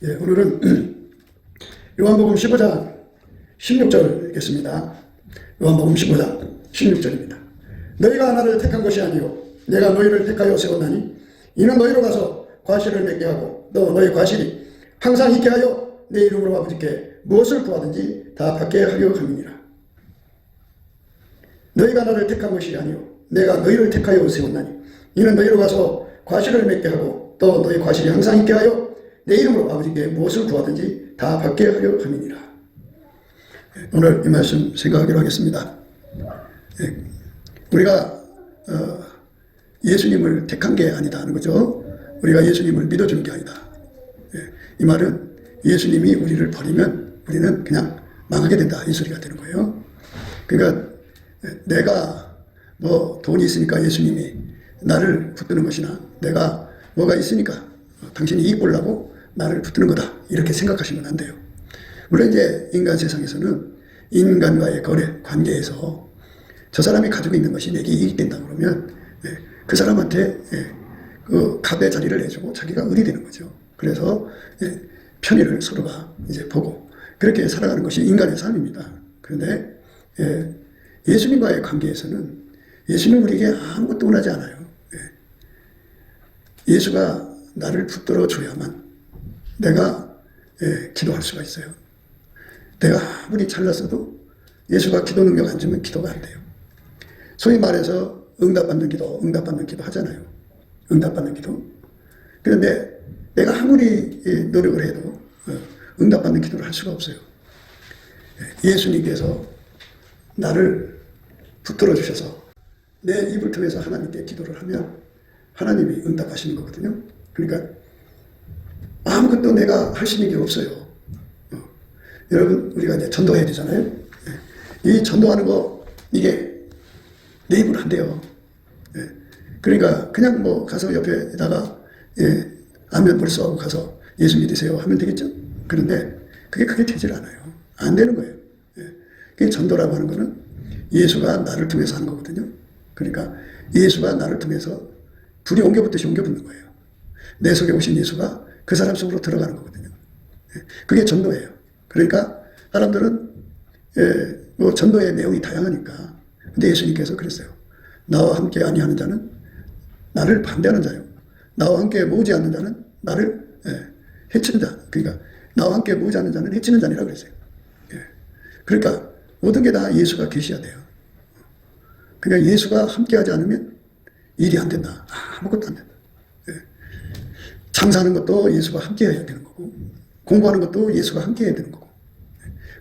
오늘은 요한복음 15장 16절 읽겠습니다. 요한복음 15장 16절입니다. 너희가 나를 택한 것이 아니요 내가 너희를 택하여 세웠나니 이는 너희로 가서 과실을 맺게 하고 또 너희 과실이 항상 있게 하여 내 이름으로 아버지께 무엇을 구하든지 다 받게 하려 함이니라. 너희가 나를 택한 것이 아니요 내가 너희를 택하여 세웠나니 이는 너희로 가서 과실을 맺게 하고 또 너희 과실이 항상 있게 하여 내 이름으로 아버지께 무엇을 구하든지 다 받게 하려 함이니라. 오늘 이 말씀 생각하기로 하겠습니다. 우리가 예수님을 택한 게 아니다 하는 거죠. 우리가 예수님을 믿어주는 게 아니다. 이 말은 예수님이 우리를 버리면 우리는 그냥 망하게 된다 이 소리가 되는 거예요. 그러니까 내가 뭐 돈이 있으니까 예수님이 나를 붙드는 것이나 내가 뭐가 있으니까 당신이 이익 보려고 나를 붙드는 거다 이렇게 생각하시면 안 돼요. 물론 이제 인간 세상에서는 인간과의 거래 관계에서 저 사람이 가지고 있는 것이 내게 이익 된다 그러면 그 사람한테 그 갑의 자리를 내주고 자기가 을이 되는 거죠. 그래서 편의를 서로가 이제 보고 그렇게 살아가는 것이 인간의 삶입니다. 그런데 예수님과의 관계에서는 예수님은 우리에게 아무것도 원하지 않아요. 예수가 나를 붙들어 줘야만 내가 기도할 수가 있어요. 내가 아무리 잘났어도 예수가 기도 능력 안 주면 기도가 안 돼요. 소위 말해서 응답받는 기도 하잖아요. 응답받는 기도. 그런데 내가 아무리 노력을 해도 응답받는 기도를 할 수가 없어요. 예수님께서 나를 붙들어 주셔서 내 입을 통해서 하나님께 기도를 하면 하나님이 응답하시는 거거든요. 그러니까 아무것도 내가 할 수 있는 게 없어요. 여러분 우리가 이제 전도해야 되잖아요. 이 전도하는 거 이게 내 입으로 안 돼요. 그러니까 그냥 뭐 가서 옆에다가 안면 벌써하고 가서 예수 믿으세요 하면 되겠죠. 그런데 그게 크게 되질 않아요. 안 되는 거예요. 그게 전도라고 하는 거는 예수가 나를 통해서 하는 거거든요. 그러니까 예수가 나를 통해서 불이 옮겨붙듯이 옮겨붙는 거예요. 내 속에 오신 예수가 그 사람 속으로 들어가는 거거든요. 그게 전도예요. 그러니까 사람들은 뭐 전도의 내용이 다양하니까. 근데 예수님께서 그랬어요. 나와 함께 아니하는 자는 나를 반대하는 자요. 나와 함께 모으지 않는 자는 나를 해치는 자. 그러니까 나와 함께 모으지 않는 자는 해치는 자니라 그랬어요. 그러니까 모든 게 다 예수가 계셔야 돼요. 그러니까 예수가 함께하지 않으면 일이 안 된다. 아무것도 안 된다. 장사하는 것도 예수가 함께해야 되는 거고 공부하는 것도 예수가 함께해야 되는 거고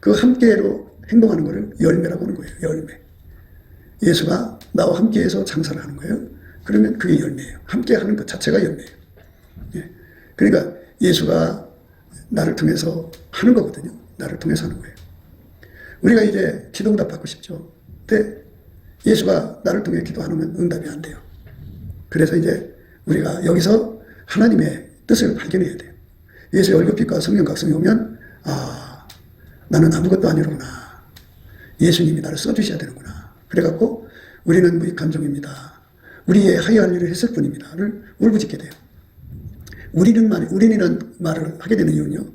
그 함께로 행동하는 것을 열매라고 하는 거예요. 열매. 예수가 나와 함께해서 장사를 하는 거예요. 그러면 그게 열매예요. 함께하는 것 자체가 열매예요. 그러니까 예수가 나를 통해서 하는 거거든요. 나를 통해서 하는 거예요. 우리가 이제 기도응답 받고 싶죠. 근데 예수가 나를 통해 기도 안 하면 응답이 안 돼요. 그래서 이제 우리가 여기서 하나님의 뜻을 발견해야 돼요. 예수의 얼굴빛과 성령 각성이 오면 나는 아무것도 아니로구나. 예수님이 나를 써주셔야 되는구나. 그래갖고 우리는 무익한 종입니다. 우리의 하여야 할 일을 했을 뿐입니다를 울부짖게 돼요. 우리는 말을 하게 되는 이유는요.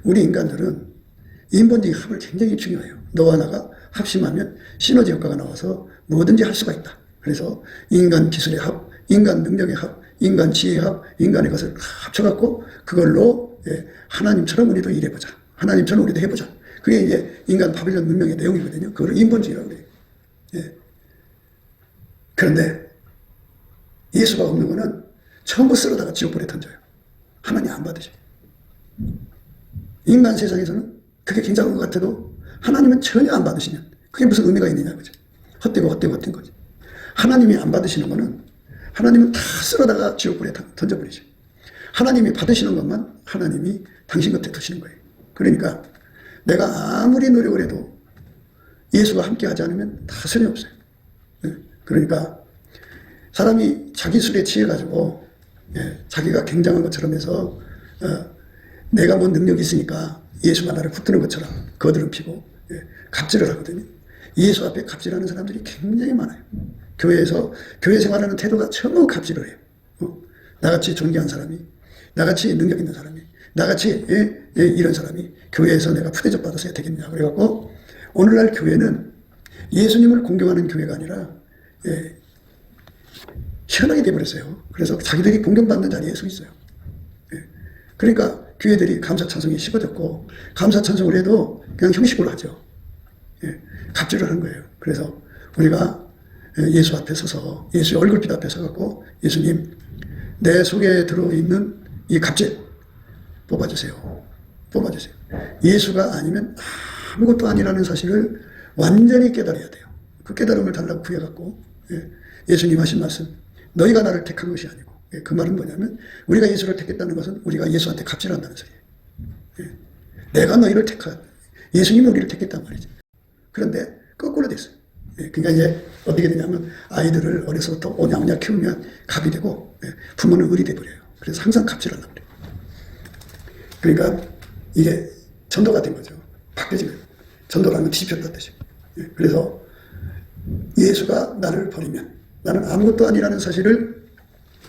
우리 인간들은 인본주의 합을 굉장히 중요해요. 너와 나가 합심하면 시너지 효과가 나와서 뭐든지 할 수가 있다. 그래서 인간 기술의 합, 인간 능력의 합, 인간 지혜의 합, 인간의 것을 합쳐갖고 그걸로 하나님처럼 우리도 일해보자. 하나님처럼 우리도 해보자. 그게 이제 인간 바빌론 문명의 내용이거든요. 그걸 인본주의라고 그래요. 그런데 예수가 없는 거는 전부 쓸어다가 지옥불에 던져요. 하나님 안 받으셔요. 인간 세상에서는 그게 굉장한 것 같아도 하나님은 전혀 안 받으시면 그게 무슨 의미가 있느냐 그죠. 헛되고 거지. 하나님이 안 받으시는 거는 하나님은 다 쓸어다가 지옥불에 던져버리죠. 하나님이 받으시는 것만 하나님이 당신 곁에 두시는 거예요. 그러니까 내가 아무리 노력을 해도 예수가 함께 하지 않으면 다 소용없어요. 그러니까 사람이 자기 술에 취해가지고 자기가 굉장한 것처럼 해서 내가 뭔 능력이 있으니까 예수가 나를 붙드는 것처럼 거드름 피고 갑질을 하거든요. 예수 앞에 갑질하는 사람들이 굉장히 많아요. 교회에서 교회 생활하는 태도가 전부 갑질을 해요. 나같이 존귀한 사람이 나같이 능력 있는 사람이 나같이 이런 사람이 교회에서 내가 푸대접 받았어야 되겠냐. 그래갖고 오늘날 교회는 예수님을 공경하는 교회가 아니라 희한하게 돼버렸어요. 그래서 자기들이 공경받는 자리에 서 있어요. 그러니까 교회들이 감사 찬송이 식어졌고 감사 찬송을 해도 그냥 형식으로 하죠. 갑질을 하는 거예요. 그래서 우리가 예수 앞에 서서 예수의 얼굴빛 앞에 서갖고 예수님 내 속에 들어있는 이 갑질 뽑아주세요. 뽑아주세요. 예수가 아니면 아무것도 아니라는 사실을 완전히 깨달아야 돼요. 그 깨달음을 달라고 구해갖고 예수님 하신 말씀 너희가 나를 택한 것이 아니고 그 말은 뭐냐면 우리가 예수를 택했다는 것은 우리가 예수한테 갑질한다는 소리예요. 내가 너희를 택한 예수님은 우리를 택했단 말이죠. 그런데 거꾸로 됐어요. 그러니까 이제 어떻게 되냐면 아이들을 어려서부터 오냐오냐 키우면 갑이 되고 부모는 을이 돼버려요. 그래서 항상 갑질하려고 그래요. 그러니까 이게 전도가 된 거죠. 바뀌어진 거예요. 전도라는 건 뒤집혔다는 뜻이에요. 그래서 예수가 나를 버리면 나는 아무것도 아니라는 사실을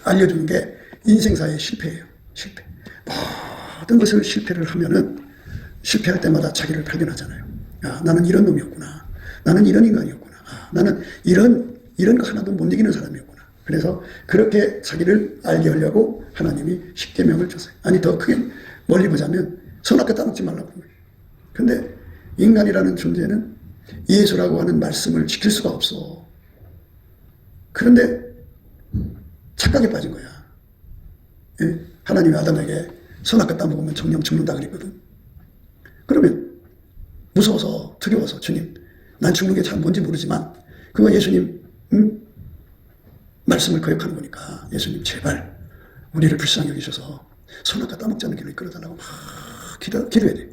알려주는 게 인생사의 실패예요. 실패. 모든 것을 실패를 하면은 실패할 때마다 자기를 발견하잖아요. 아, 나는 이런 놈이었구나. 나는 이런 인간이었구나. 아, 나는 이런 거 하나도 못 이기는 사람이었구나. 그래서 그렇게 자기를 알게 하려고 하나님이 십계명을 줬어요. 아니 더 크게 멀리 보자면 선악과 따먹지 말라고 그런 거예요. 근데 인간이라는 존재는 예수라고 하는 말씀을 지킬 수가 없어. 그런데 착각에 빠진 거야. 하나님이 아담에게 선악과 따먹으면 정령 죽는다 그랬거든. 그러면 무서워서 두려워서 주님 난 죽는 게 잘 뭔지 모르지만 그거 예수님 말씀을 거역하는 거니까 예수님 제발 우리를 불쌍히 여기셔서 선악과 따먹지 않는 길로 이끌어달라고 막 기도해야 돼.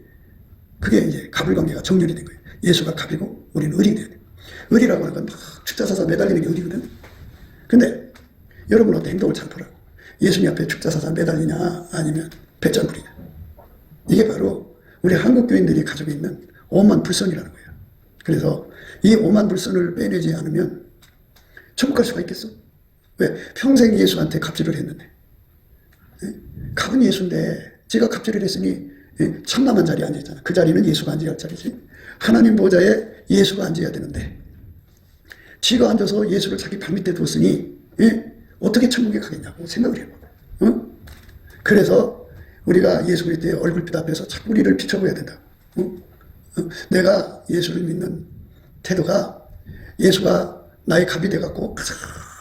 그게 이제 갑을관계가 정렬이 된 거예요. 예수가 갑이고 우리는 을이 돼야 돼. 을이라고 하는 건 막 축자사사 매달리는 게 을이거든. 근데 여러분 어때? 행동을 잘 보라고. 예수님 앞에 축자사사 매달리냐 아니면 배짱부리냐. 이게 바로 우리 한국 교인들이 가지고 있는 오만 불선이라는 거예요. 그래서 이 오만 불선을 빼내지 않으면 천국 갈 수가 있겠어? 왜? 평생 예수한테 갑질을 했는데. 갑은 예수인데 제가 갑질을 했으니 참남한 자리에 앉아있잖아. 그 자리는 예수가 앉아야 할 자리지. 하나님 보좌에 예수가 앉아야 되는데 지가 앉아서 예수를 자기 발밑에 뒀으니 어떻게 천국에 가겠냐고 생각을 해봐. 그래서 우리가 예수 그리스도의 얼굴빛 앞에서 자꾸 우리를 비춰보아야 된다. 내가 예수를 믿는 태도가 예수가 나의 갑이 돼갖고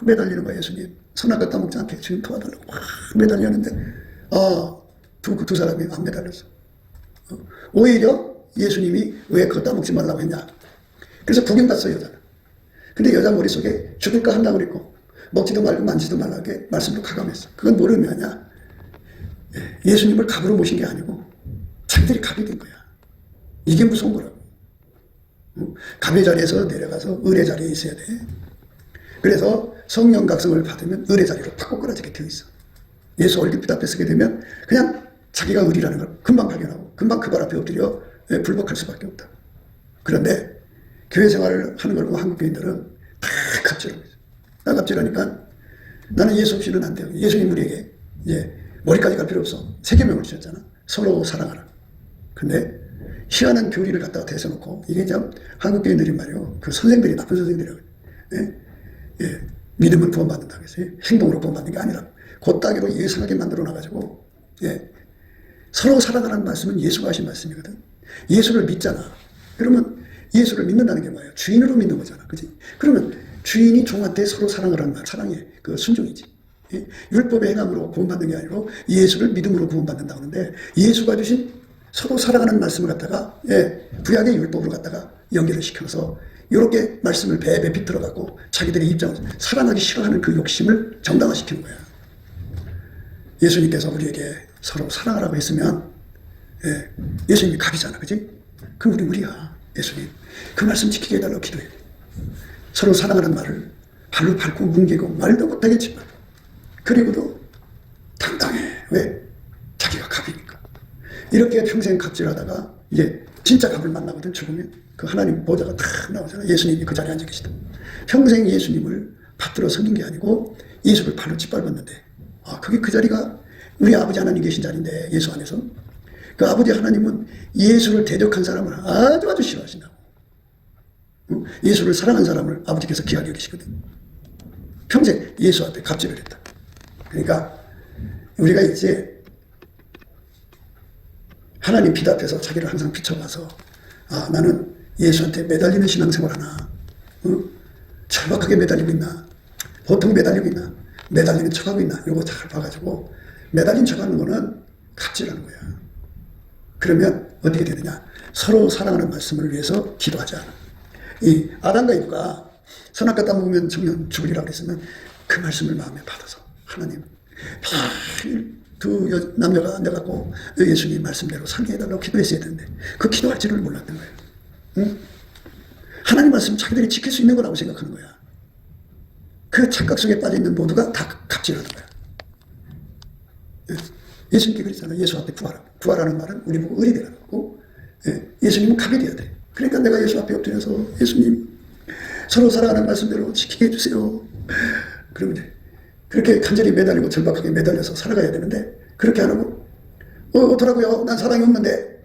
매달리는 거야. 예수님 선악과 따먹지 않게 지금 도와달라고 매달렸는데 두 사람이 안 매달렸어. 오히려 예수님이 왜 그거 따먹지 말라고 했냐. 그래서 구경 갔어요. 여자는. 근데 여자 머릿속에 죽을까 한다고 그랬고 먹지도 말고 만지도 말라게 말씀도 가감했어. 그건 뭐를 의미하냐. 예수님을 갑으로 모신 게 아니고 자기들이 갑이 된 거야. 이게 무서운 거라고. 갑의 자리에서 내려가서 을의 자리에 있어야 돼. 그래서 성령 각성을 받으면 을의 자리로 팍 꼬꾸라지게 되어 있어. 예수 얼굴빛 앞에 서게 되면 그냥 자기가 을이라는 걸 금방 발견하고 금방 그 발 앞에 엎드려 불복할 수밖에 없다. 그런데 교회 생활을 하는 걸 보고 한국 교인들은 다 갑질하고 있어. 나 갑질하니까 나는 예수 없이는 안 돼요. 예수님 우리에게 이제 머리까지 갈 필요 없어. 세계명을 주셨잖아. 서로 사랑하라. 근데 희한한 교리를 갖다가 대서놓고 이게 참 한국 교인들이 말이요. 그 선생들이 나쁜 선생들이라고. 믿음은 구원받는다고 했어요. 행동으로 구원받는 게 아니라 곧다기로 예상하게 만들어 놔가지고 서로 사랑하라는 말씀은 예수가 하신 말씀이거든. 예수를 믿잖아. 그러면 예수를 믿는다는 게 뭐예요? 주인으로 믿는 거잖아. 그지? 그러면 주인이 종한테 서로 사랑하라는 말, 사랑의 그 순종이지. 율법의 행함으로 구원받는 게 아니고 예수를 믿음으로 구원받는다고 하는데 예수가 주신 서로 사랑하는 말씀을 갖다가 구약의 율법으로 갖다가 연결을 시켜서 이렇게 말씀을 배배 비틀어갖고 자기들의 입장을 사랑하기 싫어하는 그 욕심을 정당화시키는 거야. 예수님께서 우리에게 서로 사랑하라고 했으면 예수님이 갑이잖아. 그지? 그럼 우리 을이야. 예수님 그 말씀 지키게 해달라고 기도해. 서로 사랑하는 말을 발로 밟고 뭉개고 말도 못하겠지만 그리고도 당당해. 왜? 자기가 갑이니까. 이렇게 평생 갑질하다가 이제 진짜 갑을 만나거든. 죽으면 그 하나님 보좌가 탁 나오잖아. 예수님이 그 자리에 앉아 계시다. 평생 예수님을 받들어 섬긴 게 아니고 예수를 발로 짓밟았는데 그게 그 자리가 우리 아버지 하나님 계신 자리인데 예수 안에서 그 아버지 하나님은 예수를 대적한 사람을 아주 싫어하신다고. 예수를 사랑한 사람을 아버지께서 귀하게 여기시거든. 평생 예수한테 갑질을 했다. 그러니까 우리가 이제 하나님 빛 앞에서 자기를 항상 비춰봐서 나는 예수한테 매달리는 신앙생활 하나, 절박하게 매달리고 있나, 보통 매달리고 있나, 매달리는 척하고 있나, 이거 잘 봐가지고 매달린 척하는 거는 갑질하는 거야. 그러면 어떻게 되느냐? 서로 사랑하는 말씀을 위해서 기도하자. 이 아담과 이브가 선악과 따먹으면 정녕 죽으리라고 그랬으면 그 말씀을 마음에 받아서 하나님 두 남녀가 앉아갖고 예수님 말씀대로 살게 해달라고 기도했어야 되는데 그 기도할 줄을 몰랐던 거예요. 응? 하나님 말씀 자기들이 지킬 수 있는 거라고 생각하는 거야. 그 착각 속에 빠져있는 모두가 다 갑질하는 거야. 예수님께 그랬잖아요. 예수 앞에 구하라. 구하라는 말은 우리 보고 의리 되라는 거고, 예수님은 갑이 돼야 돼. 그러니까 내가 예수 앞에 엎드려서 예수님 서로 사랑하는 말씀대로 지키게 해주세요. 그러면 이제 그렇게 간절히 매달리고 절박하게 매달려서 살아가야 되는데 그렇게 안 하고 어쩌라고요? 난 사랑이 없는데,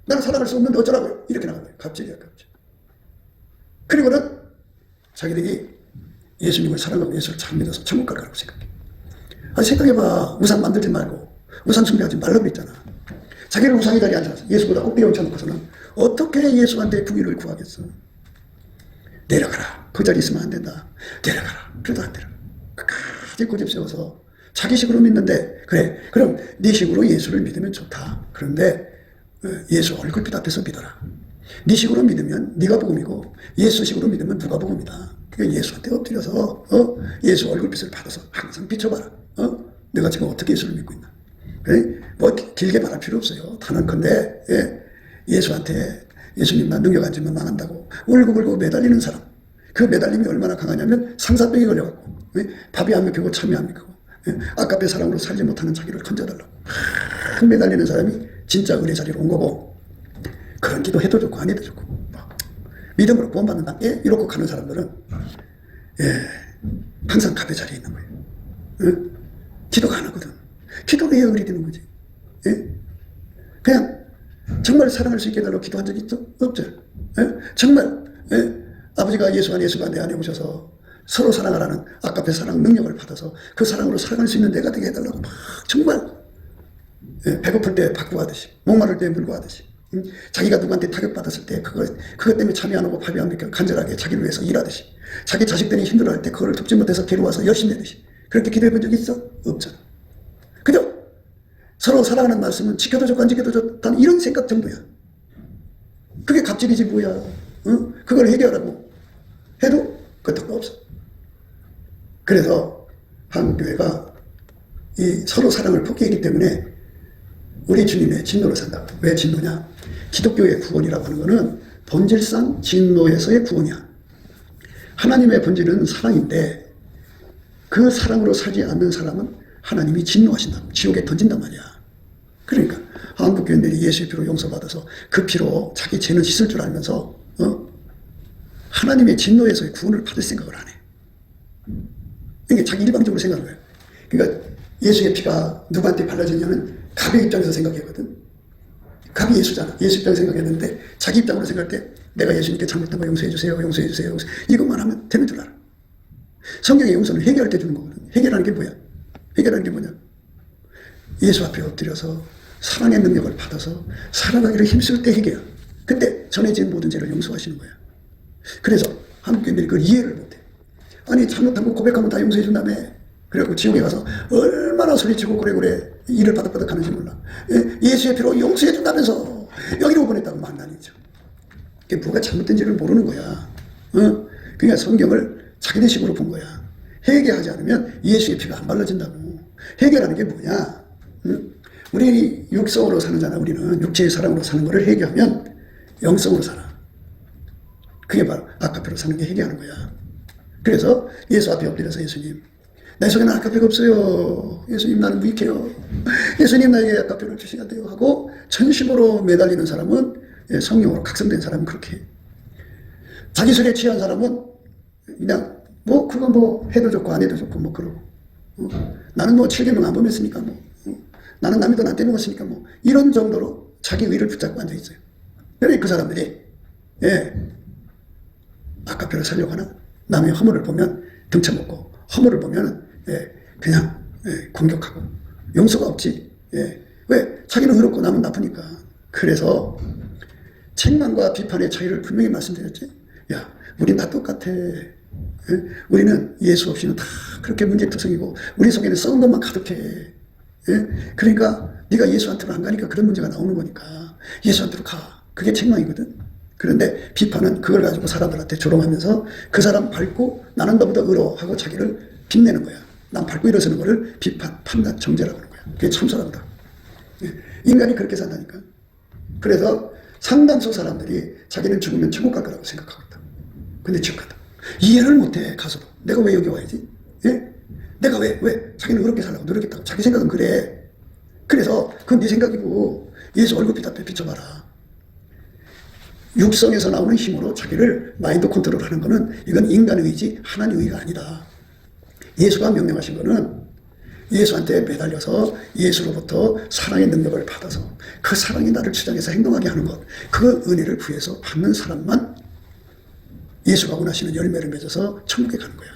나는 사랑할 수 없는데 어쩌라고요? 이렇게 나가는 거예요. 갑질이야, 갑질. 그리고는 자기들이 예수님을 사랑하고 예수를 잘 믿어서 천국 갈 거라고 생각해. 생각해봐. 우상 만들지 말고 우상 숭배하지 말라고 그랬잖아. 자기를 우상의 자리에 앉아서 예수보다 꼭대기에 얹혀놓고서는 어떻게 예수한테 부인을 구하겠어? 내려가라. 그 자리에 있으면 안 된다. 내려가라. 그래도 안 되라. 끝까지 고집 세워서 자기 식으로 믿는데, 그래, 그럼 네 식으로 예수를 믿으면 좋다. 그런데 예수 얼굴빛 앞에서 믿어라. 네 식으로 믿으면 네가 복음이고 예수 식으로 믿으면 누가 복음이다. 그러니까 예수한테 엎드려서 예수 얼굴빛을 받아서 항상 비춰봐라. 내가 지금 어떻게 예수를 믿고 있나. 그래? 뭐 길게 말할 필요 없어요. 단언컨대 예수한테 예수님 나 능력 안 주면 망한다고 울고불고 매달리는 사람, 그 매달림이 얼마나 강하냐면 상사병이 걸려갖고 밥이 안 먹히고 참이 안 먹히고 아깝게 사랑으로 살지 못하는 자기를 건져달라고 매달리는 사람이 진짜 은혜 자리로 온 거고, 그런 기도 해도 좋고 안 해도 좋고 믿음으로 구원받는다 이러고 가는 사람들은 항상 갑의 자리에 있는 거예요. 기도가 안 하거든. 기도로 해야 의리 되는 거지. 그냥 정말 사랑할 수 있게 해달라고 기도한 적 있어? 없죠. 정말 아버지가 예수 안에 예수가 내 안에 오셔서 서로 사랑하라는 아깝의 사랑 능력을 받아서 그 사랑으로 살아갈 수 있는 내가 되게 해달라고 막 정말 배고플 때 밥 구하듯이, 목마를 때 물 구하듯이, 자기가 누구한테 타격받았을 때 그것 때문에 잠이 안 오고 밥이 안 먹혀 간절하게 자기를 위해서 일하듯이, 자기 자식들이 힘들어할 때 그거를 돕지 못해서 괴로워서 열심히 내듯이 그렇게 기도해 본 적 있어? 없잖아. 그죠? 서로 사랑하는 말씀은 지켜도 좋고 안 지켜도 좋다는 이런 생각 정도야. 그게 갑질이지 뭐야. 그걸 해결하라고 해도 끄떡도 없어. 그래서 한국교회가 이 서로 사랑을 포기했기 때문에 우리 주님의 진노를 산다. 왜 진노냐? 기독교의 구원이라고 하는 것은 본질상 진노에서의 구원이야. 하나님의 본질은 사랑인데 그 사랑으로 살지 않는 사람은 하나님이 진노하신다. 지옥에 던진단 말이야. 그러니까 한국교인들이 예수의 피로 용서받아서 그 피로 자기 죄는 씻을 줄 알면서 하나님의 진노에서의 구원을 받을 생각을 안 해. 이게 자기 일방적으로 생각을 해요. 그러니까 예수의 피가 누구한테 발라지냐면 갑의 입장에서 생각했거든. 갑이 예수잖아. 예수 입장 생각했는데 자기 입장으로 생각할 때 내가 예수님께 잘못한 거 용서해 주세요. 용서해 주세요. 이것만 하면 되는 줄 알아. 성경의 용서는 해결할 때 주는 거거든. 해결하는 게 뭐야? 해결하는 게 뭐냐? 예수 앞에 엎드려서 사랑의 능력을 받아서 살아가기를 힘쓸 때 해결이야. 그때 전해진 모든 죄를 용서하시는 거야. 그래서 한국인들이 그걸 이해를 못해. 아니 잘못한 거 고백하면 다 용서해 준다며. 그래갖고 지옥에 가서 얼마나 소리치고 그래 일을 바닥바닥 하는지 몰라. 예수의 피로 용서해 준다면서 여기로 보냈다고 만나니죠. 그게 뭐가 잘못된지를 모르는 거야. 그러니까 성경을 자기네 식으로 본 거야. 회개하지 않으면 예수의 피가 안 발라진다고. 회개라는 게 뭐냐? 우리 육성으로 사는잖아. 우리는 육체의 사랑으로 사는 거를 회개하면 영성으로 살아. 그게 바로 아카페로 사는 게 회개하는 거야. 그래서 예수 앞에 엎드려서 예수님, 내 속에는 아카페가 없어요. 예수님 나는 무익해요. 예수님 나에게 아카페를 주셔야 돼요 하고 전심으로 매달리는 사람은, 성령으로 각성된 사람은 그렇게 해. 자기 술에 취한 사람은 그냥 뭐 그거 뭐 해도 좋고 안 해도 좋고 뭐 그러고, 나는 뭐 7계명 안 범했으니까 뭐 나는 남의 돈 안 떼먹었으니까 뭐 이런 정도로 자기 의를 붙잡고 앉아 있어요. 그러니까 그 사람들이 아카페를 살려고 하나 남의 허물을 보면 등쳐먹고 허물을 보면 그냥 공격하고 용서가 없지. 왜? 자기는 의롭고 남은 나쁘니까. 그래서 책망과 비판의 차이를 분명히 말씀드렸지. 야, 우린 다 똑같아. 우리는 예수 없이는 다 그렇게 문제투성이고 우리 속에는 썩은 것만 가득해. 그러니까 네가 예수한테로 안 가니까 그런 문제가 나오는 거니까 예수한테로 가. 그게 책망이거든. 그런데 비판은 그걸 가지고 사람들한테 조롱하면서 그 사람 밟고 나는 너보다 의로워하고 자기를 빛내는 거야. 난 밟고 일어서는 거를 비판, 판단, 정죄라고 하는 거야. 그게 참소라보다. 인간이 그렇게 산다니까. 그래서 상당수 사람들이 자기는 죽으면 천국 갈 거라고 생각하고 있다. 근데 지옥 간다. 이해를 못해, 가서도. 내가 왜 여기 와야지? 내가 왜? 자기는 그렇게 살라고 노력했다고. 자기 생각은 그래. 그래서 그건 네 생각이고 예수 얼굴빛 앞에 비춰봐라. 육성에서 나오는 힘으로 자기를 마인드 컨트롤하는 거는 이건 인간의 의지, 하나님의 의가 아니다. 예수가 명령하신 거는 예수한테 매달려서 예수로부터 사랑의 능력을 받아서 그 사랑이 나를 주장해서 행동하게 하는 것, 그 은혜를 구해서 받는 사람만 예수가 원하시는 열매를 맺어서 천국에 가는 거야.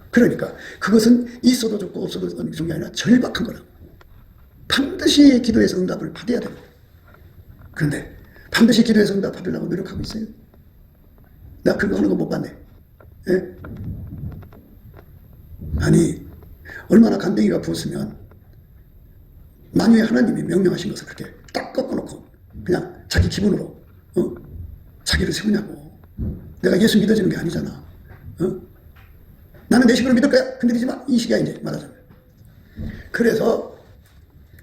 그러니까 그것은 있어도 좋고 없어도 좋은 게 아니라 절박한 거라고. 반드시 기도해서 응답을 받아야 됩니다. 그런데 반드시 기도해서 응답 받으려고 노력하고 있어요. 나 그거 하는 거 못 봤네. 아니 얼마나 간땡이가 부었으면 만유의 하나님이 명령하신 것을 그렇게 딱 꺾어놓고 그냥 자기 기분으로 자기를 세우냐고. 내가 예수 믿어지는 게 아니잖아. 나는 내 식으로 믿을 거야. 건드리지 마. 이 식이야 이제 말하자면. 그래서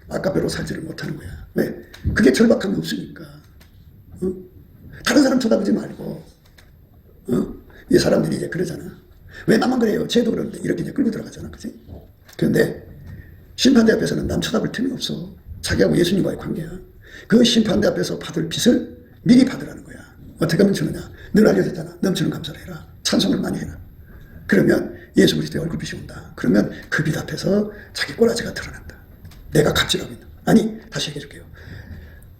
아까배로 살지를 못하는 거야. 왜? 그게 절박함이 없으니까. 다른 사람 쳐다보지 말고. 이 사람들이 이제 그러잖아. 왜 나만 그래요? 쟤도 그러는데 이렇게 이제 끌고 들어가잖아. 그치? 그런데 심판대 앞에서는 남 쳐다볼 틈이 없어. 자기하고 예수님과의 관계야. 그 심판대 앞에서 받을 빚을 미리 받으라는 거야. 어떻게 하면 주느냐? 늘 알려졌잖아. 넘치는 감사를 해라. 찬송을 많이 해라. 그러면 예수 그리스도의 얼굴빛이 온다. 그러면 그 빛 앞에서 자기 꼬라지가 드러난다. 내가 갑질하고 있는. 아니 다시 얘기해 줄게요.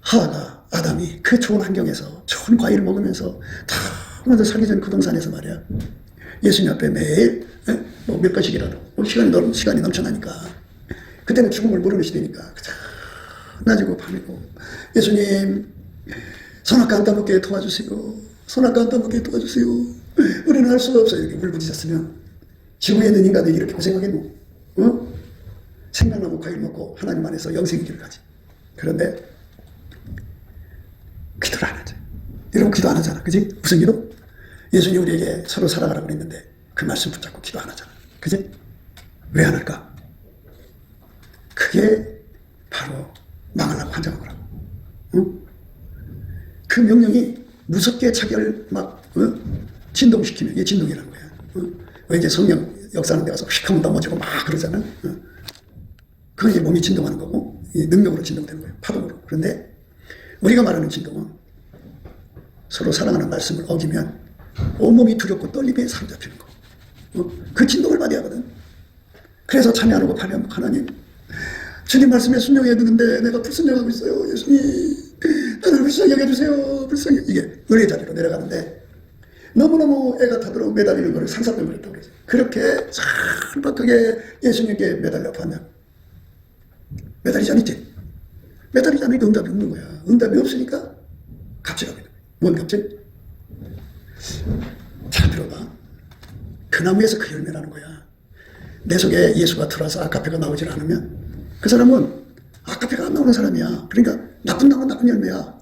하와가 아담이 그 좋은 환경에서 좋은 과일을 먹으면서 다 먼저 살기 전 그 동산에서 말이야. 예수님 앞에 매일 뭐 몇 번씩이라도 시간이 넘쳐나니까 그때는 죽음을 모르는 시대니까 낮이고 밤이고 예수님 선악과 안 따먹게 도와주세요. 선악과 안 따먹게 도와주세요. 우리는 할 수가 없어요. 이렇게 울부짖었으면 지구에 있는 인간들이 이렇게 고생하겠노? 생명나무 과일 먹고 하나님 안에서 영생의 길을 가지. 그런데 기도를 안 하죠. 여러분 기도 안 하잖아. 그지? 무슨 기도? 예수님 우리에게 서로 사랑하라고 그랬는데 그 말씀 붙잡고 기도 안 하잖아. 그지? 왜 안 할까? 그게 바로 망하려고 한정한 거라고. 그 명령이 무섭게 자기를 막 진동시키면 이게 진동이라는 거야. 왜 이제 성령 역사하는 데 가서 휙 하면 넘어지고 막 그러잖아. 그건 이제 몸이 진동하는 거고 능력으로 진동되는 거예요. 파동으로. 그런데 우리가 말하는 진동은 서로 사랑하는 말씀을 어기면 온몸이 두렵고 떨림에 사로잡히는 거. 그 진동을 받아야 하거든. 그래서 참여하고 파면 하나님 주님 말씀에 순종해야 되는데 내가 불순종하고 있어요. 예수님 나를 불쌍히 여겨주세요. 불쌍히. 이게 의뢰 자리로 내려가는데 너무너무 애가 타도록 매달리는 거를 상상을 했다고 그러죠. 그렇게 철박하게 예수님께 매달려 봤냐. 매달리지 않았지. 매달리지 않으니까 응답이 없는 거야. 응답이 없으니까 갑질하게 돼. 뭔 갑질? 잘 들어봐. 그 나무에서 그 열매라는 거야. 내 속에 예수가 들어와서 아카페가 나오질 않으면 그 사람은 아카페가 안 나오는 사람이야. 그러니까 나쁜 나무 나쁜 열매야.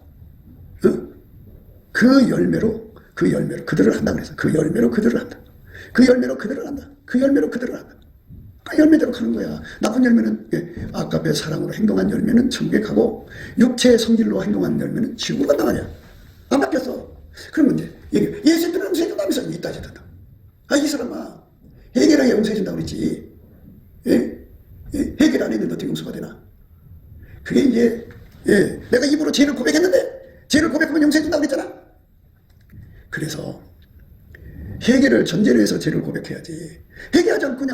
그 열매로 그들을 한다 그래서 그 열매로 그들을 한다. 그 열매로 그들을 한다. 그 열매로 그들을 한다. 그 열매대로 가는 거야. 나쁜 열매는 아카페 사랑으로 행동한 열매는 천국에 가고 육체의 성질로 행동한 열매는 지옥으로 간다 말이야. 안 바뀌었어. 그러면 이제 예수님은 용서해준다는 사람이 있다 저다. 이 사람아 해결하게 용서해준다고 그랬지. 해결 안 했는데 어떻게 용서가 되나? 그게 이제 내가 입으로 죄를 고백했는데 죄를 고백하면 용서해준다고 그랬잖아. 그래서 해결을 전제로 해서 죄를 고백해야지. 해결하지 않고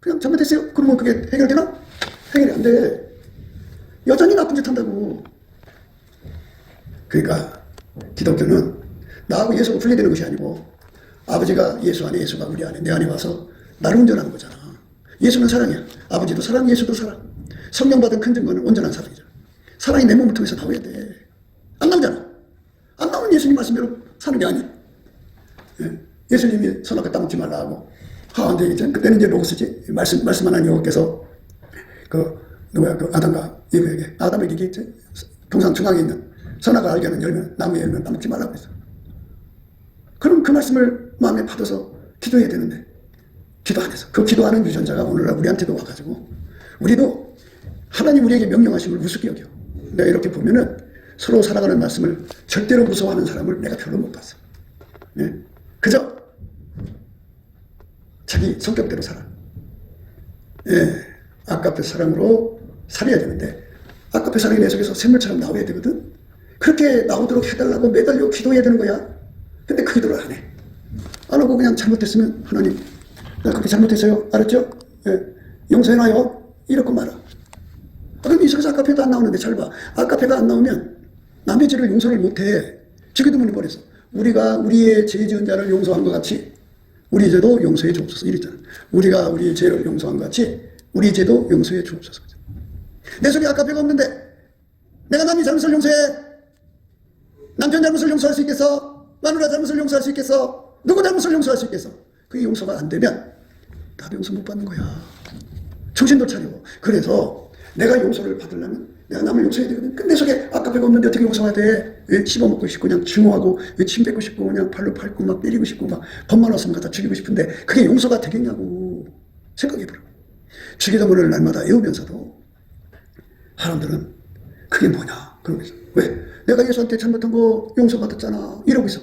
그냥 잘못했어요. 그러면 그게 해결되나? 해결이 안 돼. 여전히 나쁜 짓 한다고. 그러니까 기독교는 나하고 예수가 분리되는 것이 아니고 아버지가 예수 안에, 예수가 우리 안에, 내 안에 와서 나를 운전하는 거잖아. 예수는 사랑이야. 아버지도 사랑, 예수도 사랑. 성령 받은 큰 증거는 온전한 사랑이잖아. 사랑이 내 몸을 통해서 나와야 돼. 안 나오잖아. 안 나오면 예수님 말씀대로 사는 게 아니야. 예수님이 선악과 따먹지 말라 하고, 근데 이제 그때는 이제 로고스지. 말씀하는 여호와께서 아담과 예브에게, 아담에게 얘기했지. 동상 중앙에 있는 선악을 알게 하는 열매는, 나무의 열매는 따먹지 말라고 했어. 그럼 그 말씀을 마음에 받아서 기도해야 되는데 기도 안 해서, 그 기도하는 유전자가 오늘날 우리한테도 와가지고 우리도 하나님 우리에게 명령하심을 우습게 여겨. 내가 이렇게 보면은 서로 살아가는 말씀을 절대로 무서워하는 사람을 내가 별로 못 봤어. 그저 자기 성격대로 살아. 아까페 사랑으로 살아야 되는데 아까페 사랑이 내 속에서 샘물처럼 나와야 되거든. 그렇게 나오도록 해달라고 매달려 기도해야 되는 거야. 근데 그 기도를 안 해. 안 하고 그냥 잘못했으면 하나님 나 그렇게 잘못했어요. 알았죠? 용서해놔요. 이렇게 말아. 그럼 이 속에서 아까페도 안 나오는데 잘 봐. 아까페가 안 나오면 남의 죄를 용서를 못해. 주기도문을 버려서 우리가 우리의 죄 지은 자를 용서한 것 같이 우리 죄도 용서해 주옵소서 이랬잖아. 우리가 우리의 죄를 용서한 것 같이 우리 죄도 용서해 주옵소서. 내 속에 아까페가 없는데 내가 남의 잘못을 용서해. 남편 잘못을 용서할 수 있겠어? 마누라 잘못을 용서할 수 있겠어? 누구 잘못을 용서할 수 있겠어? 그게 용서가 안 되면 나도 용서 못 받는 거야. 정신도 차려. 그래서 내가 용서를 받으려면 내가 남을 용서해야 되거든. 근데 속에 아까배가 없는데 어떻게 용서가 돼? 씹어먹고 싶고 그냥 증오하고 침 뱉고 싶고 그냥 발로 밟고 막 때리고 싶고 막 법만 왔으면 갖다 죽이고 싶은데 그게 용서가 되겠냐고 생각해보라. 주기도문을 날마다 외우면서도 사람들은 그게 뭐냐 그러고 있어. 왜? 내가 예수한테 잘못한 거 용서받았잖아 이러고 있어.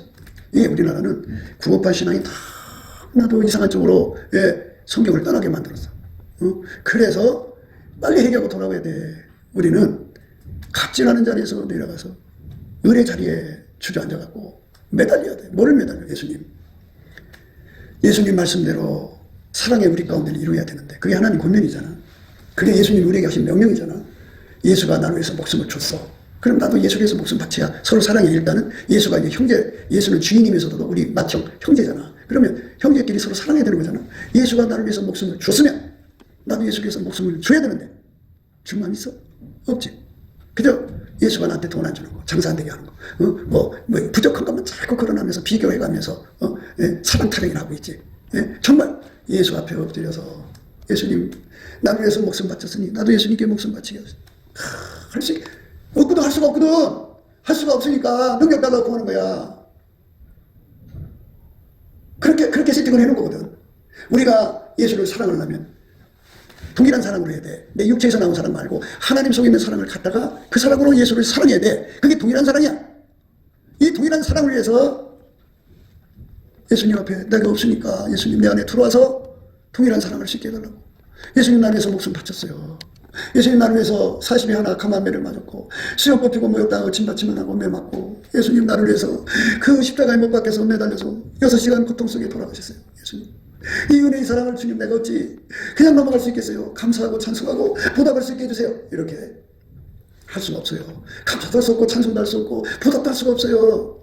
이게 우리나라는 구급판 신앙이 다 나도 이상한 쪽으로 성경을 떠나게 만들었어. 그래서 빨리 회개하고 돌아와야 돼. 우리는 갑질하는 자리에서 내려가서 의뢰 자리에 주저앉아갖고 매달려야 돼. 뭐를 매달려? 예수님 말씀대로 사랑의 우리 가운데를 이루어야 되는데 그게 하나님 권면이잖아. 그게 예수님 우리에게 하신 명령이잖아. 예수가 나를 위해서 목숨을 줬어. 그럼 나도 예수를 위해서 목숨 바쳐야 서로 사랑해. 일단은 예수가 이제 형제, 예수는 주인이면서도 우리 맏형 형제잖아. 그러면 형제끼리 서로 사랑해야 되는 거잖아. 예수가 나를 위해서 목숨을 줬으면 나도 예수를 위해서 목숨을 줘야 되는데 줄 마음 있어? 없지. 그저 예수가 나한테 돈 안 주는 거, 장사 안 되게 하는 거, 뭐 부족한 것만 자꾸 거론하면서 비교해가면서 사랑 타령을 하고 있지. 정말 예수 앞에 엎드려서 예수님 나를 위해서 목숨 바쳤으니 나도 예수님께 목숨 바치게 할 수 없거든. 할 수가 없거든. 할 수가 없으니까 능력 달라고 하는 거야. 그렇게 세팅을 해놓은 거거든. 우리가 예수를 사랑하려면 동일한 사랑으로 해야 돼. 내 육체에서 나온 사랑 말고 하나님 속에 있는 사랑을 갖다가 그 사랑으로 예수를 사랑해야 돼. 그게 동일한 사랑이야. 이 동일한 사랑을 위해서 예수님 앞에 내가 없으니까 예수님 내 안에 들어와서 동일한 사랑을 씻게 해달라고. 예수님 나를 위해서 목숨 바쳤어요. 예수님 나를 위해서 40이 하나 감한 매를 맞았고 수염 뽑히고 모였다고 침받침을 하고 매 맞고 예수님 나를 위해서 그 십자가에 못 박혀서 매달려서 6시간 고통 속에 돌아가셨어요. 예수님 이 은혜의 사랑을 주님 내가 어찌 그냥 넘어갈 수 있겠어요. 감사하고 찬송하고 보답할 수 있게 해주세요. 이렇게 할 수가 없어요. 감사도 할 수 없고 찬송도 할 수 없고 보답도 할 수가 없어요.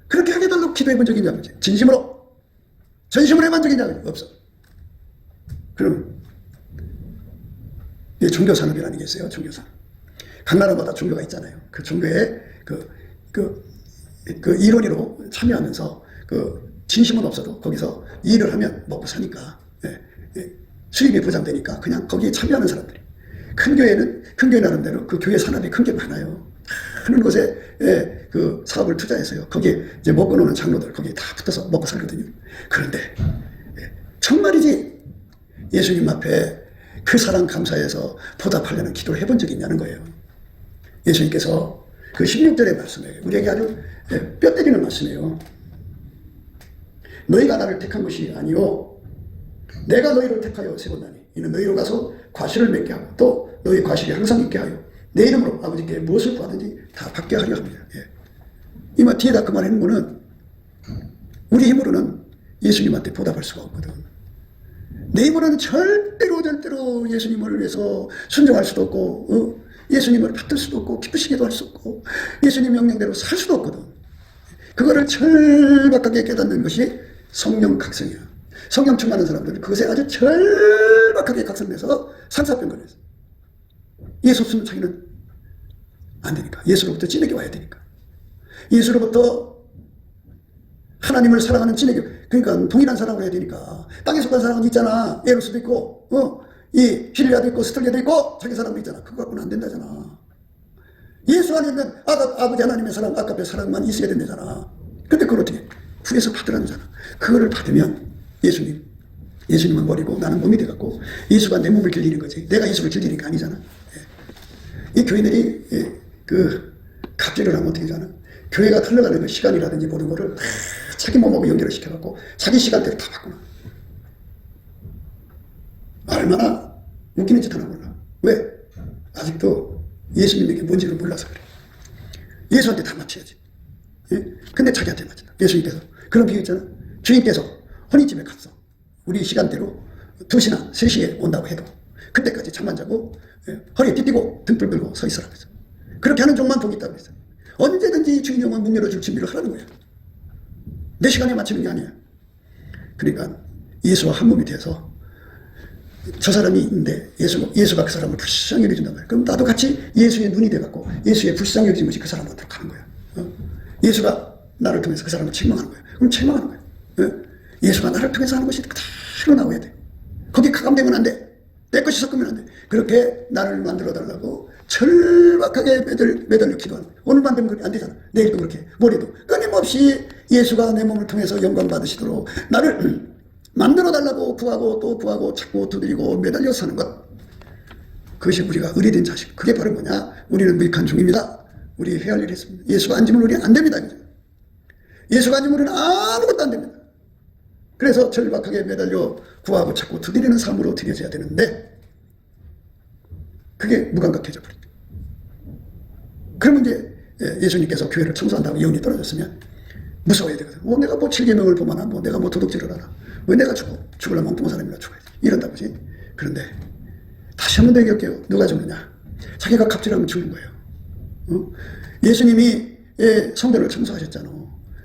그렇게 하게 달라고 기도해 본 적이 있냐? 진심으로 전심으로 해본 적이 있냐? 없어. 그럼 종교 산업이라는 게 있어요. 종교 산업. 각 나라마다 종교가 있잖아요. 그 종교에 그 일원으로 참여하면서 진심은 없어도 거기서 일을 하면 먹고 사니까 수입이 보장되니까 그냥 거기에 참여하는 사람들이. 큰 교회 나름대로 그 교회 산업이 큰 게 많아요. 하는 곳에 그 사업을 투자해서요. 거기에 이제 먹고 노는 장로들 거기에 다 붙어서 먹고 살거든요. 그런데 정말이지 예수님 앞에 그 사랑 감사해서 보답하려는 기도를 해본 적이 있냐는 거예요. 예수님께서 그 16절의 말씀에 우리에게 아주 뼈 때리는 말씀이에요. 너희가 나를 택한 것이 아니요 내가 너희를 택하여 세웠나니 이는 너희로 가서 과실을 맺게 하고 또 너희 과실이 항상 있게 하여 내 이름으로 아버지께 무엇을 구하든지 다 받게 하려 합니다. 이말 뒤에다 그 말 하는 거는 우리 힘으로는 예수님한테 보답할 수가 없거든. 내 힘으로는 절대로 예수님을 위해서 순종할 수도 없고 예수님을 받들 수도 없고 기쁘시게도 할 수 없고 예수님 명령대로 살 수도 없거든. 그거를 철박하게 깨닫는 것이 성령 각성이야. 성령 충만한 사람들은 그것에 아주 철박하게 각성돼서 상사병 걸렸어. 예수 없으면 자기는 안 되니까. 예수로부터 찐에게 와야 되니까. 예수로부터 하나님을 사랑하는 찐에게, 그러니까 동일한 사랑을 해야 되니까. 땅에 속한 사랑은 있잖아. 에로스도 있고 이 필리아도 있고 스텔리아도 있고 자기 사랑도 있잖아. 그거 갖고는 안 된다잖아. 예수 안에 있는 아버지 하나님의 사랑, 아까의 사랑만 있어야 된다잖아. 근데 그걸 어떻게 후에서 받으라는잖아. 그거를 받으면 예수님은 머리고 나는 몸이 돼갖고 예수가 내 몸을 길리는 거지. 내가 예수를 길리는 게 아니잖아. 이 교인들이 그 갑질을 하면 어떻게 하잖아. 교회가 흘러가는 그 시간이라든지 모든 거를 다 자기 몸하고 연결을 시켜갖고 자기 시간대를 다 바꾸나. 얼마나 웃기는 짓 하나 몰라. 왜? 아직도 예수님에게 뭔지를 몰라서 그래. 예수한테 다 맞춰야지. 예? 근데 자기한테 맞춘다. 예수님께서. 그런 비유 있잖아. 주인께서 혼인집에 갔어. 우리 시간대로 2시나 3시에 온다고 해도 그때까지 잠 안 자고 허리에 띠띠고 등불 들고 서 있으라고 했어. 그렇게 하는 종만 복이 있다고 했어. 언제든지 주인 영은 문 열어줄 준비를 하라는 거야. 내 시간에 맞추는 게 아니야. 그러니까 예수와 한 몸이 돼서 저 사람이 있는데 예수가 그 사람을 불쌍히 여겨준단 말이야. 그럼 나도 같이 예수의 눈이 돼갖고 예수의 불쌍히 여겨진 것이 그 사람한테 가는 거야. 예수가 나를 통해서 그 사람을 책망하는 거야. 그럼 책망하는 거야. 예수가 나를 통해서 하는 것이 그대로 나와야 돼. 거기 가감되면 안 돼. 내 것이 섞으면 안 돼. 그렇게 나를 만들어 달라고 철박하게 매달려 기도하는 거야. 오늘 만들면 안 되잖아. 내일도 그렇게, 모레도 끊임없이 예수가 내 몸을 통해서 영광 받으시도록 나를 만들어 달라고 구하고 또 구하고 찾고 두드리고 매달려 사는 것. 그것이 우리가 의리된 자식. 그게 바로 뭐냐? 우리는 무익한 종입니다. 우리 해야 할 일이 있습니다. 예수가 앉으면 우리는 안 됩니다. 예수가 앉으면 우리는 아무것도 안 됩니다. 그래서 절박하게 매달려 구하고 찾고 두드리는 삶으로 드려져야 되는데 그게 무감각해져 버립니다. 그러면 이제 예수님께서 교회를 청소한다고 영이 떨어졌으면 무서워야 되거든. 내가 뭐 7계명을 보거나 내가 뭐 도둑질을 하나. 왜 내가 죽을라 멍뚱한 사람이라 죽어야지. 이런다 보지. 그런데 다시 한번 더 얘기할게요. 누가 죽느냐. 자기가 갑질하면 죽는 거예요. 예수님이 성전을 청소하셨잖아.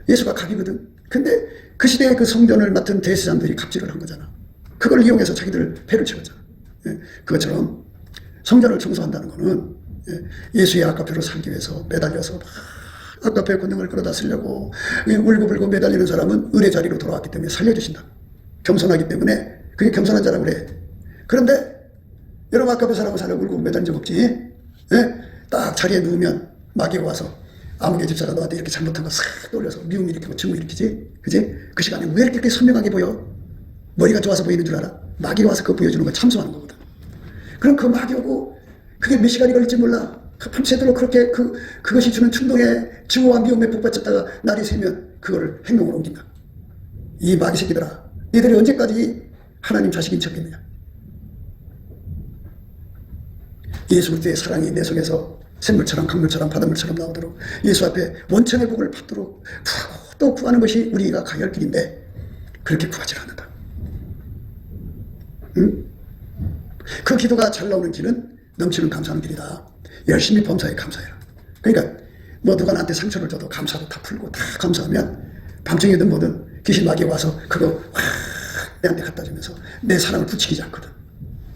예수가 갑이거든. 근데 그 시대에 그 성전을 맡은 대제사장들이 갑질을 한 거잖아. 그걸 이용해서 자기들 배를 채웠잖아. 그것처럼 성전을 청소한다는 거는 예수의 아까페로 살기 위해서 매달려서 아까페 권능을 끌어다 쓰려고 울고불고 매달리는 사람은 은혜 자리로 돌아왔기 때문에 살려주신다. 겸손하기 때문에 그게 겸손한 자라고 그래. 그런데 여러분 아까페 사람은 살려 울고 매달린 적 없지? 딱 자리에 누우면 마귀가 와서 아무개 집사가 너한테 이렇게 잘못한 거 싹 돌려서 미움 일으키고 증오 일으키지? 그지? 그 시간에 왜 이렇게 선명하게 보여? 머리가 좋아서 보이는 줄 알아? 마귀가 와서 그거 보여주는 거 참소하는 거거든. 그럼 그 마귀 오고 그게 몇 시간이 걸릴지 몰라. 밤새도록 그렇게 그것이 주는 충동에 증오와 미움에 북받쳤다가 날이 새면 그거를 행동으로 옮긴다. 이 마귀 새끼들아, 너희들이 언제까지 하나님 자식인 척했느냐? 예수 그리스도의 사랑이 내 속에서 샘물처럼 강물처럼 바닷물처럼 나오도록 예수 앞에 원천의 복을 받도록 구하고 또 구하는 것이 우리가 가야 할 길인데 그렇게 구하지 않는다. 응? 그 기도가 잘 나오는 길은 넘치는 감사하는 길이다. 열심히 범사에 감사해라. 그러니까 뭐 누가 나한테 상처를 줘도 감사도 다 풀고 다 감사하면 밤중이든 뭐든 귀신 마귀 와서 그거 확 내한테 갖다 주면서 내 사랑을 부추기지 않거든.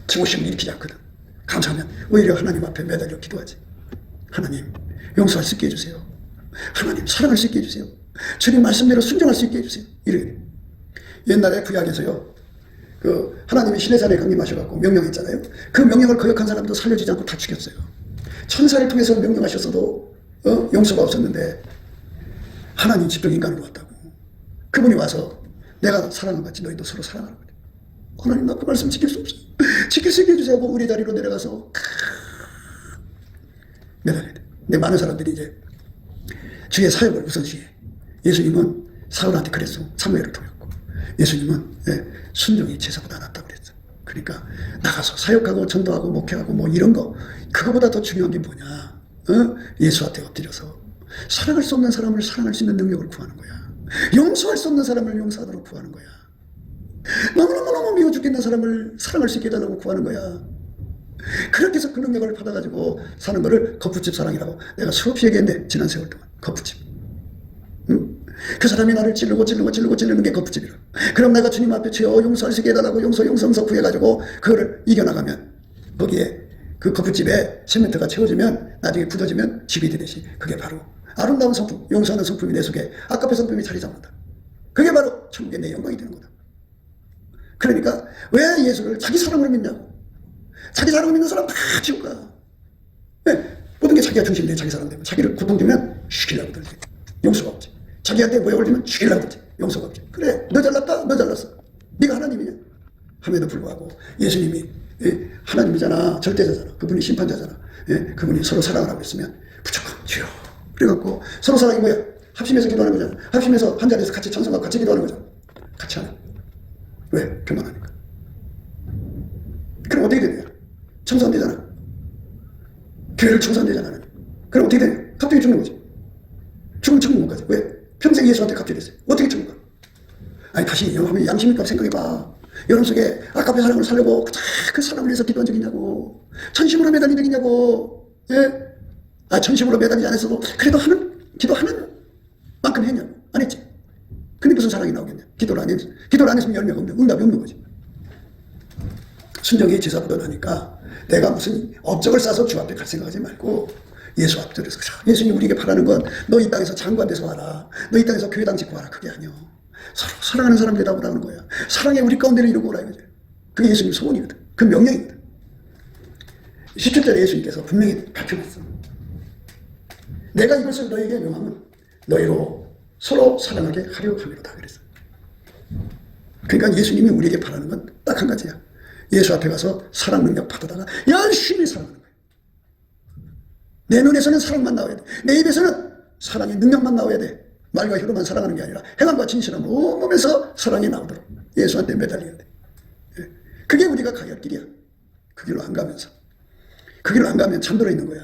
증오심을 일으키지 않거든. 감사하면 오히려 하나님 앞에 매달려 기도하지. 하나님 용서할 수 있게 해주세요. 하나님 사랑할 수 있게 해주세요. 주님 말씀대로 순종할 수 있게 해주세요. 이래. 옛날에 구약에서요, 그 하나님이 시내산에 강림하셔갖고 명령했잖아요. 그 명령을 거역한 사람도 살려주지 않고 다 죽였어요. 천사를 통해서 명령하셨어도 용서가 없었는데 하나님 직접 인간으로 왔다고. 그분이 와서 내가 사랑을 받지 너희도 서로 사랑하라고 그래. 하나님 나 그 말씀 지킬 수 없어요. 지킬 수 있게 해주세요. 뭐 우리 자리로 내려가서 매달려야 돼. 근데 많은 사람들이 이제 주의 사역을 우선시해. 예수님은 사울한테 그랬어. 사무엘을 통했고. 예수님은 순종이 제사보다 낫다고 그랬어. 그러니까 나가서 사역하고 전도하고 목회하고 뭐 이런 거 그거보다 더 중요한 게 뭐냐? 예수한테 엎드려서 사랑할 수 없는 사람을 사랑할 수 있는 능력을 구하는 거야. 용서할 수 없는 사람을 용서하도록 구하는 거야. 너무너무 미워 죽겠는 사람을 사랑할 수 있게 해달라고 구하는 거야. 그렇게 해서 그 능력을 받아가지고 사는 거를 거푸집 사랑이라고 내가 수없이 얘기했는데, 지난 세월 동안. 거푸집. 그 사람이 나를 찌르는 게 거푸집이라. 그럼 내가 주님 앞에 주여 용서할 수 있게 해달라고 용서 구해가지고 그거를 이겨나가면, 거기에 그 거푸집에 세멘트가 채워지면, 나중에 굳어지면 집이 되듯이, 그게 바로 아름다운 성품, 용서하는 성품이 내 속에 아까페 성품이 자리 잡는다. 그게 바로 천국의 내 영광이 되는 거다. 그러니까 왜 예수를 자기 사랑으로 믿냐고. 자기 사랑을 믿는 사람 다 지옥 가. 네, 모든 게 자기가 중심이 돼. 자기 사랑 되면 자기를 고통주면 죽이려고 들지. 용서가 없지. 자기한테 모욕을 주면 죽이려고 들지. 용서가 없지. 그래, 너 잘났다, 너 잘났어. 네가 하나님이냐? 함에도 불구하고 예수님이 하나님이잖아, 절대자잖아, 그분이 심판자잖아. 그분이 서로 사랑을 하고 있으면 무조건 주여. 그래갖고 서로 사랑이 뭐야? 합심해서 기도하는 거잖아. 합심해서 한 자리에서 같이 찬송하고 같이 기도하는 거잖아. 같이 하는. 왜? 교만하니까. 그럼 어떻게 되냐? 청소 안 되잖아. 교회를 청소 안 되잖아. 그럼 어떻게 되냐? 갑자기 죽는 거지. 죽으면 천국 못 가지. 왜? 평생 예수한테 갑질했어요. 어떻게 천국 가? 아니, 다시 영화면 양심있게 생각해봐. 여러분 속에 아까의 사랑을 살려고 그 사랑을 위해서 기도한 적이 있냐고. 천심으로 매달린 적이 있냐고. 예? 천심으로 매달리지 않았어도 그래도 기도하는 만큼 했냐고. 안 했지. 근데 무슨 사랑이 나오겠냐? 기도를 안 했으면 열매가 없는, 응답이 없는 거지. 순종이 지사부도나니까 내가 무슨 업적을 쌓아서 주 앞에 갈 생각하지 말고 예수 앞에 들어서, 예수님 우리에게 바라는 건 너 이 땅에서 장관 돼서 와라, 너 이 땅에서 교회당 짓고 와라, 그게 아니야. 서로 사랑하는 사람 되다 보라는 거야. 사랑의 우리 가운데를 이루고 오라 이거지. 그게 예수님 소원이거든. 그 명령이거든. 17절에 예수님께서 분명히 밝혀놨어. 내가 이것을 너에게 명하면 너희로 서로 사랑하게 하려 함이로다 그랬어. 그러니까 예수님이 우리에게 바라는 건 딱 한 가지야. 예수 앞에 가서 사랑 능력 받아다가 열심히 사랑하는 거야. 내 눈에서는 사랑만 나와야 돼. 내 입에서는 사랑의 능력만 나와야 돼. 말과 혀로만 사랑하는 게 아니라 행함과 진실함으로 온몸에서 사랑이 나오도록 예수한테 매달려야 돼. 그게 우리가 가야 할 길이야. 그 길로 안 가면서. 그 길로 안 가면 잠들어 있는 거야.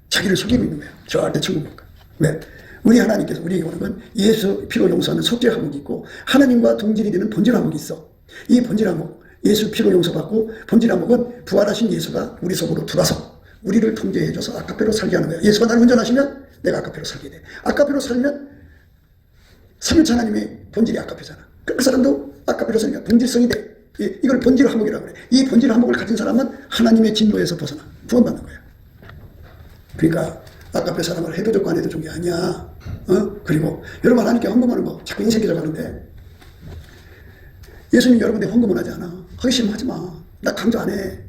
자기를 속이고 있는 거야. 절대 천국 못 가. 왜? 우리 하나님께서 우리에게 오는 건 예수 피로 용서하는 속죄 항목이 있고, 하나님과 동질이 되는 본질 항목이 있어. 이 본질 항목, 예수 피로 용서받고 본질 항목은 부활하신 예수가 우리 속으로 들어와서 우리를 통제해줘서 아까페로 살게 하는 거야. 예수가 나를 운전하시면 내가 아까페로 살게 돼. 아까페로 살면 삼위일체 하나님의 본질이 아까페잖아. 그 사람도 아까페로 살니까 본질성이 돼. 이걸 본질 항목이라고 그래. 이 본질 항목을 가진 사람은 하나님의 진노에서 벗어나 구원받는 거야. 그러니까 아까페 사랑을 해도 좋고 안 해도 좋은 게 아니야. 그리고 여러분 하나님께 헌금하는 거 자꾸 인생 기적하는데, 예수님 여러분들 헌금을 하지 않아. 하기 싫으면 하지 마. 나 강조 안 해.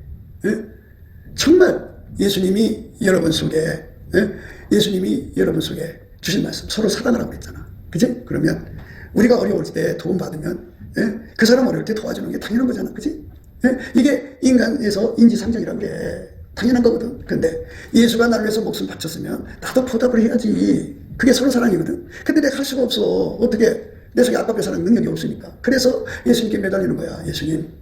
정말 예수님이 여러분 속에 주신 말씀, 서로 사랑하라고 그랬잖아. 그치? 그러면 우리가 어려울 때 도움 받으면 그 사람 어려울 때 도와주는 게 당연한 거잖아. 그치? 이게 인간에서 인지상정이라는 게 당연한 거거든. 근데 예수가 나를 위해서 목숨 바쳤으면 나도 보답을 해야지. 그게 서로 사랑이거든. 근데 내가 할 수가 없어. 어떻게? 내 속에 아까페 사랑 능력이 없으니까. 그래서 예수님께 매달리는 거야. 예수님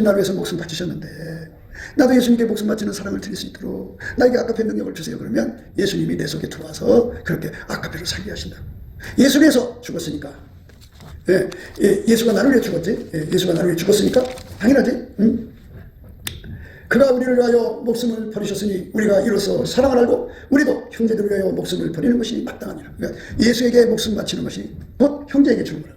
나를 위해서 목숨 바치셨는데 나도 예수님께 목숨 바치는 사랑을 드릴 수 있도록 나에게 아까페 능력을 주세요. 그러면 예수님이 내 속에 들어와서 그렇게 아까페를 살게 하신다. 예수 위해서 죽었으니까. 예수가 나를 위해 죽었지. 예수가 나를 위해 죽었으니까 당연하지. 응? 그가 우리를 위하여 목숨을 버리셨으니 우리가 이로써 사랑을 알고 우리도 형제들을 위하여 목숨을 버리는 것이 마땅하니라. 그러니까 예수에게 목숨 바치는 것이 곧 형제에게 주는 거라.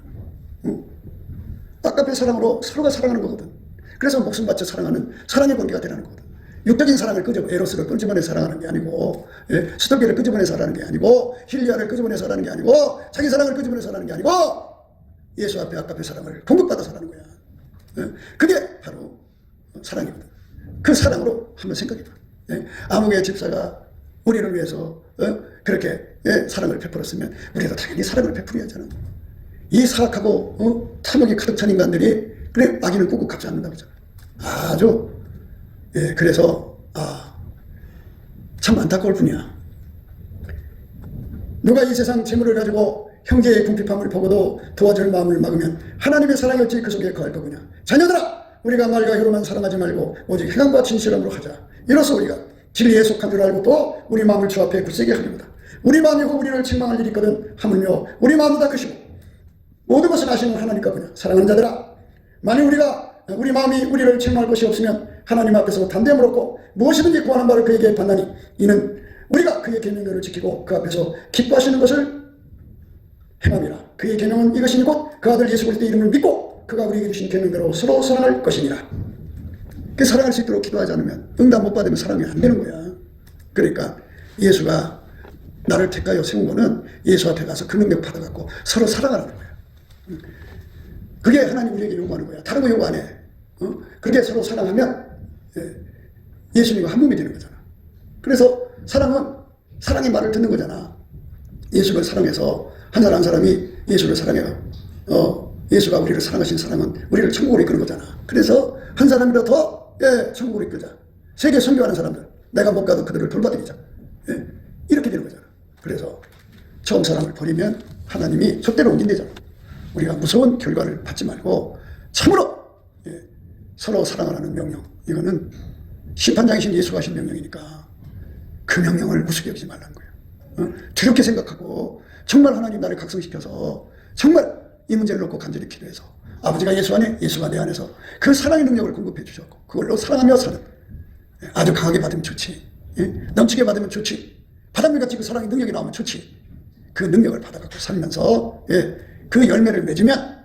아까페 사랑으로 서로가 사랑하는 거거든. 그래서 목숨 바쳐 사랑하는 사랑의 관계가 되라는 거거든. 육적인 사랑을 에로스를 끄집어내 사랑하는 게 아니고, 스토끼를 끄집어내 사랑하는 게 아니고, 힐리아를 끄집어내 사랑하는 게 아니고, 자기 사랑을 끄집어내 사랑하는 게 아니고, 예수 앞에 아까페 사랑을 공급받아 사랑하는 거야. 그게 바로 사랑이거든. 그 사랑으로 한번 생각해봐. 아무개 집사가 우리를 위해서 그렇게 사랑을 베풀었으면 우리도 당연히 사랑을 베풀어야 하잖아. 이 사악하고 탐욕이 가득 찬 인간들이 그래 악인을 꾹꾹 갚지 않는다고 하잖아. 아주 그래서 참 안타까울 뿐이야. 누가 이 세상 재물을 가지고 형제의 궁핍함을 보고도 도와줄 마음을 막으면 하나님의 사랑이 어찌 그 속에 거할 거구냐. 자녀들아, 우리가 말과 혀로만 사랑하지 말고 오직 행함과 진실함으로 하자. 이로써 우리가 진리에 속한 줄 알고 또 우리 마음을 주 앞에 굳세게 하리로다. 우리 마음이고 우리를 책망할 일이 있거든 하물며 우리 마음도 다 크시고 모든 것을 아시는 하나님과 그냐. 사랑하는 자들아, 만일 우리 마음이 우리를 책망할 것이 없으면 하나님 앞에서 담대 물었고 무엇이든지 구하는 바를 그에게 받나니 이는 우리가 그의 계명들을 지키고 그 앞에서 기뻐하시는 것을 행함이라. 그의 계명은 이것이니 곧 그 아들 예수 그리스도의 이름을 믿고 그가 우리에게 주신 계명대로 서로 사랑할 것이니라. 그 사랑할 수 있도록 기도하지 않으면, 응답 못 받으면 사랑이 안 되는 거야. 그러니까 예수가 나를 택하여 세운 거는 예수 앞에 가서 그 능력 받아갖고 서로 사랑하라는 거야. 그게 하나님 우리에게 요구하는 거야. 다른 거 요구 안 해. 그렇게 서로 사랑하면 예수님과 한 몸이 되는 거잖아. 그래서 사랑은 사랑의 말을 듣는 거잖아. 예수를 사랑해서 한 사람 한 사람이 예수를 사랑해요. 예수가 우리를 사랑하신 사랑은 우리를 천국으로 이끄는 거잖아. 그래서 한 사람이라도 더 천국으로 이끌자. 세계 선교하는 사람들, 내가 못 가도 그들을 돌봐드리자. 이렇게 되는 거잖아. 그래서 처음 사랑을 버리면 하나님이 절대로 옮긴대잖아. 우리가 무서운 결과를 받지 말고 참으로 서로 사랑하라는 명령, 이거는 심판장이신 예수가 하신 명령이니까 그 명령을 우습게 여기지 말라는 거예요. 두렵게 생각하고 정말 하나님 나를 각성시켜서 정말 이 문제를 놓고 간절히 기도해서 아버지가 예수 안에, 예수가 내 안에서 그 사랑의 능력을 공급해 주셨고 그걸로 사랑하며 사는, 아주 강하게 받으면 좋지, 넘치게 받으면 좋지, 바닷물같이 그 사랑의 능력이 나오면 좋지. 그 능력을 받아갖고 살면서 그 열매를 맺으면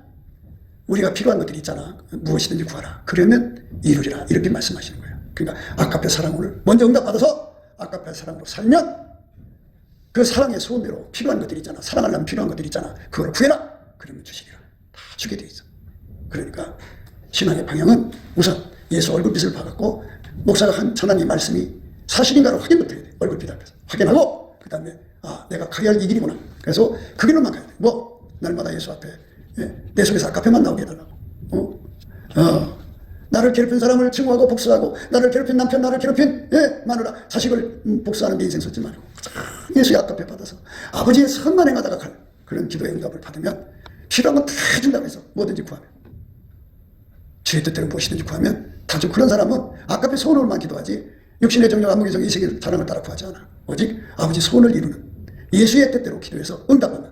우리가 필요한 것들이 있잖아. 무엇이든지 구하라. 그러면 이루리라. 이렇게 말씀하시는 거예요. 그러니까 아까페 사랑을 먼저 응답받아서 아까페 사랑으로 살면 그 사랑의 소원대로 필요한 것들이 있잖아. 사랑하려면 필요한 것들이 있잖아. 그걸 구해라. 그러면 주시리라. 다 주게 돼 있어. 그러니까 신앙의 방향은 우선 예수 얼굴빛을 봐갖고 목사가 한 전한 이 말씀이 사실인가를 확인부터 해야 돼. 얼굴빛 앞에서 확인하고 그 다음에 내가 가야 할 이 길이구나. 그래서 그 길로만 가야 돼. 날마다 예수 앞에 내 속에서 아까페만 나오게 해달라고. 나를 괴롭힌 사람을 증오하고 복수하고, 나를 괴롭힌 남편, 나를 괴롭힌 마누라, 자식을 복수하는 데 인생 쏟지 말고 예수의 아까페 받아서 아버지의 선만 행하다가 갈 그런 기도의 응답을 받으면 필요한 건 다 준다고 해서 뭐든지 구하면, 주의 뜻대로 무엇이든지 구하면 다 줘. 그런 사람은 아까페 소원으로만 기도하지 육신의 정력, 안목의 정, 이세계 자랑을 따라 구하지 않아. 오직 아버지 소원을 이루는 예수의 뜻대로 기도해서 응답받는,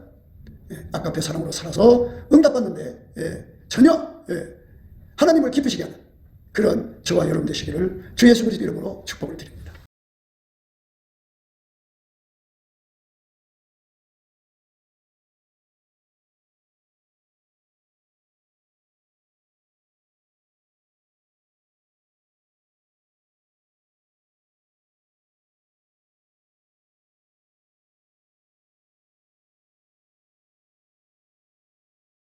아까페 사랑으로 살아서 응답받는데 전혀 하나님을 기쁘시게 하는 그런 저와 여러분 되시기를 주 예수 그리스도 이름으로 축복을 드립니다.